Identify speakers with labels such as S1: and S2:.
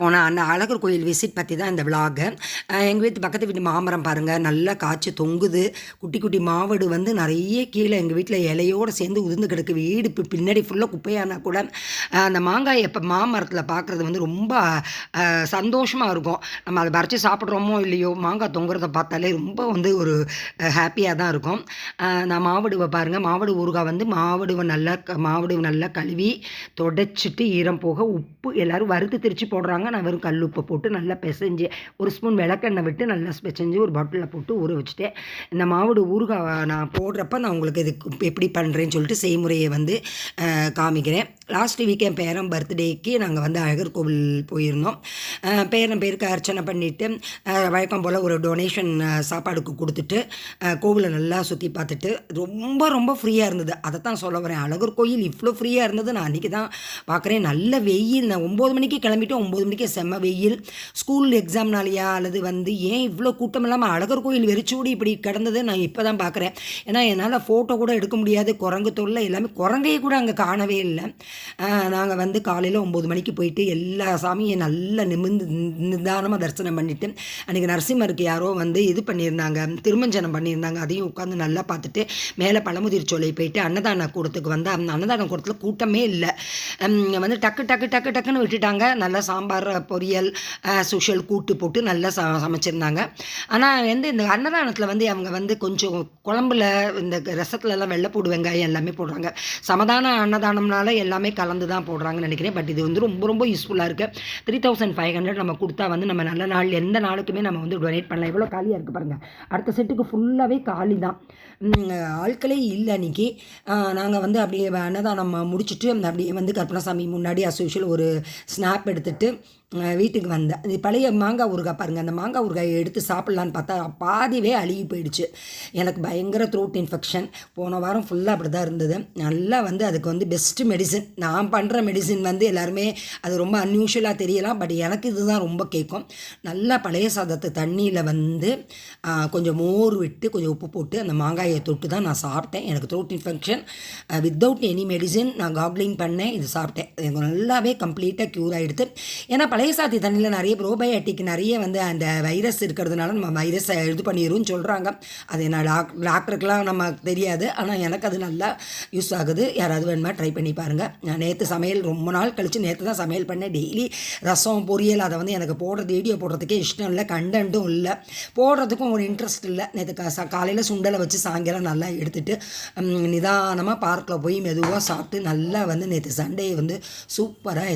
S1: போன அந்த அழகர் கோயில் விசிட் பற்றி தான் இந்த விலாகு. எங்கள் வீட்டு பக்கத்து வீட்டு மாமரம் பாருங்கள், நல்லா காய்ச்சி தொங்குது. குட்டி குட்டி மாவடு வந்து நிறைய கீழே எங்கள் வீட்டில் இலையோடு சேர்ந்து உதிர்ந்து கிடக்கு. வீடு இப்போ பின்னாடி ஃபுல்லாக குப்பையானா கூட அந்த மாங்காய் எப்போ மாமரத்தில் பார்க்குறது வந்து ரொம்ப சந்தோஷமாக இருக்கும். நம்ம அதை பறித்து சாப்பிட்றோமோ இல்லையோ, மாங்காய் தொங்குறத பார்த்தாலே ரொம்ப வந்து ஒரு ஹாப்பியாக தான் இருக்கும். நான் மாவடுவை பாருங்கள், மாவடு ஊறுகாய் வந்து மாவடுவை நல்லா கழுவி தொடச்சிட்டு ஈரம் போக உப்பு எல்லோரும் வறுத்து திரிச்சு போடுறாங்க. நான் வெறும் கல் உப்பை போட்டு நல்லா பிசைஞ்சு ஒரு ஸ்பூன் விளக்கெண்ணெய் விட்டு நல்லா பிசைஞ்சு ஒரு பாட்டிலில் போட்டு ஊற வச்சுட்டேன். இந்த மாவடு ஊறுகாய் நான் போடுறப்ப நான் உங்களுக்கு இதுக்கு எப்படி பண்ணுறேன்னு சொல்லிட்டு செய்முறையை வந்து காமிக்கிறேன். லாஸ்ட் வீக் என் பேரன் பர்த்டேக்கு நாங்கள் வந்து அழகர் கோவில் போயிருந்தோம். பேரன் பேருக்கு அர்ச்சனை பண்ணிவிட்டு வழக்கம் போல் ஒரு டொனேஷன் சாப்பாடுக்கு கொடுத்துட்டு கோவிலை நல்லா சுற்றி பார்த்துட்டு ரொம்ப ரொம்ப ஃப்ரீயாக இருந்தது. அதை தான் சொல்ல வரேன். அழகர் கோயில் இவ்வளோ ஃப்ரீயாக இருந்தது நான் அன்றைக்கி தான் பார்க்குறேன். நல்ல வெயில். நான் 9 மணிக்கு கிளம்பிட்டு 9 மணிக்கு செம்ம வெயில். ஸ்கூல் எக்ஸாம்னாலையா அல்லது வந்து ஏன் இவ்வளோ கூட்டம் இல்லாமல் அழகர் கோயில் வெறிச்சூடி இப்படி கிடந்தது நான் இப்போ தான் பார்க்குறேன். ஏன்னா என்னால் ஃபோட்டோ கூட எடுக்க முடியாது. குரங்கு தொல்லை எல்லாமே, குரங்கையே கூட அங்கே காணவே இல்லை. நாங்கள் வந்து காலையில் 9 மணிக்கு போயிட்டு எல்லா சாமியும் நல்லா நிதானமாக தரிசனம் பண்ணிவிட்டு, அன்றைக்கி நரசிம்மருக்கு யாரோ வந்து இது பண்ணியிருந்தாங்க, திருமஞ்சனம் பண்ணியிருந்தாங்க. அதையும் உட்காந்து நல்லா பார்த்துட்டு மேலே பழமுதிர் சோலை போயிட்டு அன்னதான கூடத்துக்கு வந்து அந்த அன்னதான கூடத்தில் கூட்டமே இல்லை. வந்து டக்குன்னு விட்டுட்டாங்க. நல்லா சாம்பார் பொரியல் சுஷல் கூட்டு போட்டு நல்லா சமைச்சிருந்தாங்க. ஆனால் வந்து இந்த அன்னதானத்தில் வந்து அவங்க வந்து கொஞ்சம் குழம்புல இந்த ரசத்துலலாம் வெள்ளைப்பூடு வெங்காயம் எல்லாமே போடுறாங்க. சமதான அன்னதானம்னால எல்லாமே கலந்து தான் போடுறாங்கன்னு நினைக்கிறேன். பட் இது வந்து ரொம்ப ரொம்ப யூஸ்ஃபுல்லாக இருக்குது. 3500 நம்ம கொடுத்தா வந்து நம்ம நல்ல நாள் எந்த நாளுக்குமே நம்ம வந்து டொனேட் பண்ணலாம். எவ்வளோ காலியாக இருக்குது பாருங்கள். அடுத்த செட்டுக்கு ஃபுல்லாகவே காலி தான், ஆட்களே இல்லை அன்றைக்கி. நாங்கள் வந்து அப்படியே அன்னதானம் முடிச்சுட்டு அப்படியே வந்து கற்பனாசாமி முன்னாடி அசோஷியல் ஒரு ஸ்னாப் எடுத்துகிட்டு வீட்டுக்கு வந்தேன். இது பழைய மாங்காய் ஊறுகாய் பாருங்கள். அந்த மாங்காய் ஊறுகாயை எடுத்து சாப்பிட்லான்னு பார்த்தா பாதிவே அழுகி போயிடுச்சு. எனக்கு பயங்கர த்ரோட் இன்ஃபெக்ஷன். போன வாரம் ஃபுல்லாக அப்படி தான் இருந்தது. நல்லா வந்து அதுக்கு வந்து பெஸ்ட்டு மெடிசன். நான் பண்ணுற மெடிசின் வந்து எல்லாருமே அது ரொம்ப அன்யூஷுவலாக தெரியலாம், பட் எனக்கு இதுதான் ரொம்ப கேட்கும். நல்லா பழைய சாதத்தை தண்ணியில் வந்து கொஞ்சம் மோர் விட்டு கொஞ்சம் உப்பு போட்டு அந்த மாங்காயை தொட்டு தான் நான் சாப்பிட்டேன். எனக்கு throat infection without any medicine நான் காக்லிங் பண்ணேன். இது சாப்பிட்டேன். எனக்கு நல்லாவே கம்ப்ளீட்டாக க்யூர் ஆகிடுது. ஏன்னா பழைய சாத்தி தண்ணியில் நிறைய ப்ரோபயோட்டிக் நிறைய வந்து அந்த வைரஸ் இருக்கிறதுனால நம்ம வைரஸை இது பண்ணிடும்னு சொல்கிறாங்க. அது என்ன டாக்டருக்கெலாம் நம்ம தெரியாது, ஆனால் எனக்கு அது நல்லா யூஸ் ஆகுது. யாராவது வேணுமா ட்ரை பண்ணி பாருங்கள். நான் நேற்று சமையல் ரொம்ப நாள் கழித்து நேற்று தான் சமையல் பண்ணேன். டெய்லி ரசம் பொரியல் அதை வந்து எனக்கு போடுறது வீடியோ போடுறதுக்கே இஷ்டம் இல்லை, கண்டென்ட்டும் இல்லை, போடுறதுக்கும் ஒரு இன்ட்ரெஸ்ட் இல்லை. நேற்று காலையில் சுண்டலை வச்சு சாயங்காலம் நல்லா எடுத்துகிட்டு நிதானமாக பார்க்கில் போய் மெதுவாக சாப்பிட்டு நல்லா வந்து நேற்று சண்டே வந்து சூப்பராக